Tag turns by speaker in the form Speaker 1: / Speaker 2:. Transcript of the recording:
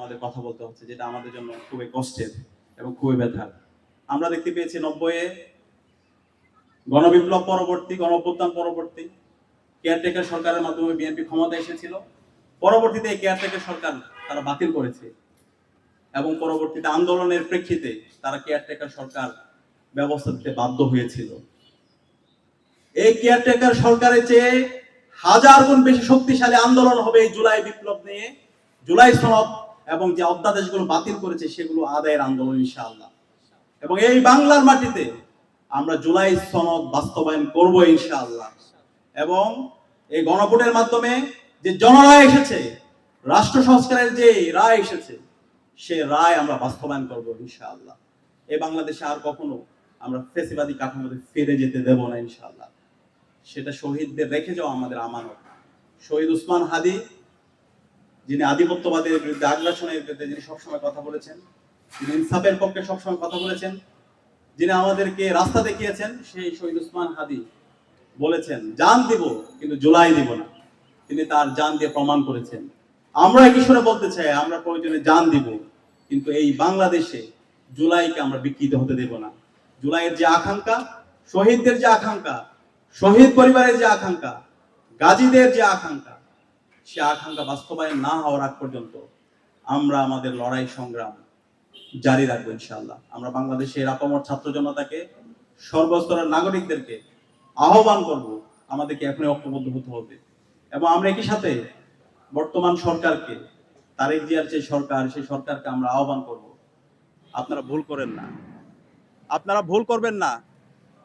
Speaker 1: আমাদের কথা বলতে হচ্ছে, যেটা আমাদের জন্য খুবই কষ্টের এবং খুবই ব্যথার। আমরা দেখতে পেয়েছি 90-এ গণবিপ্লব পরবর্তী, গণঅভ্যুত্থান পরবর্তী কেয়ারটেকার সরকারের মাধ্যমে বিএনপি ক্ষমতা এসেছিল। পরবর্তীতে এই কেয়ারটেকার সরকার তারা বাতিল করেছে এবং পরবর্তীতে আন্দোলনের প্রেক্ষিতে তারা কেয়ারটেকার সরকার ব্যবস্থা দিতে বাধ্য হয়েছিল। এই কেয়ারটেকার সরকারের চেয়ে হাজার গুণ বেশি শক্তিশালী আন্দোলন হবে এই জুলাই বিপ্লব নিয়ে, জুলাই সনদ এবং যে অধ্যাদেশগুলো বাতিল করেছে সেগুলো আদায়ের আন্দোলন ইনশাআল্লাহ। এবং এই বাংলার মাটিতে আমরা জুলাই সনদ বাস্তবায়ন করব ইনশাআল্লাহ। এবং এই গণভোটের মাধ্যমে যে জনরায় এসেছে, রাষ্ট্র সংস্কারের যে রায় এসেছে, সে রায় আমরা বাস্তবায়ন করব ইনশাআল্লাহ। এই বাংলাদেশে আর কখনো আমরা ফেসিবাদী কাঠামোতে ফিরে যেতে দেব না ইনশাআল্লাহ। সেটা শহীদদের রেখে যাওয়া আমাদের আমানত। শহীদ উসমান হাদি, যিনি আধিপত্যবাদের বিরুদ্ধে, আগ্রাসনের বিরুদ্ধে যিনি সবসময় কথা বলেছেন, যিনি ইনসাফের পক্ষে সবসময় কথা বলেছেন, যিনি আমাদেরকে রাস্তা দেখিয়েছেন, সেই শহীদ উসমান হাদি বলেছেন জান দিব কিন্তু জুলাই দিব না। তিনি তার জান দিয়ে প্রমাণ করেছেন। আমরা একই সুরে বলতে চাই, আমরা প্রয়োজনে জান দিব, কিন্তু এই বাংলাদেশে জুলাইকে আমরা বিকৃত হতে দেব না। জুলাইয়ের যে আকাঙ্ক্ষা, শহীদদের যে আকাঙ্ক্ষা, শহীদ পরিবারের যে আকাঙ্ক্ষা, গাজীদের যে আকাঙ্ক্ষা, সে আকাঙ্ক্ষা বাস্তবায়ন না হওয়ার আগ পর্যন্ত আমরা আমাদের লড়াই সংগ্রাম জারি রাখবো ইনশাআল্লাহ। আমরা বাংলাদেশের আপামর ছাত্র জনতাকে, সর্বস্তরের নাগরিকদেরকে আহ্বান করব, আমাদেরকে এখনই ঐক্যবদ্ধ হতে হবে। এবং আমরা একই সাথে বর্তমান সরকারকে, তারেক জিয়ার যে সরকার, সেই সরকারকে আমরা আহ্বান করব, আপনারা ভুল করেন না, আপনারা ভুল করবেন না।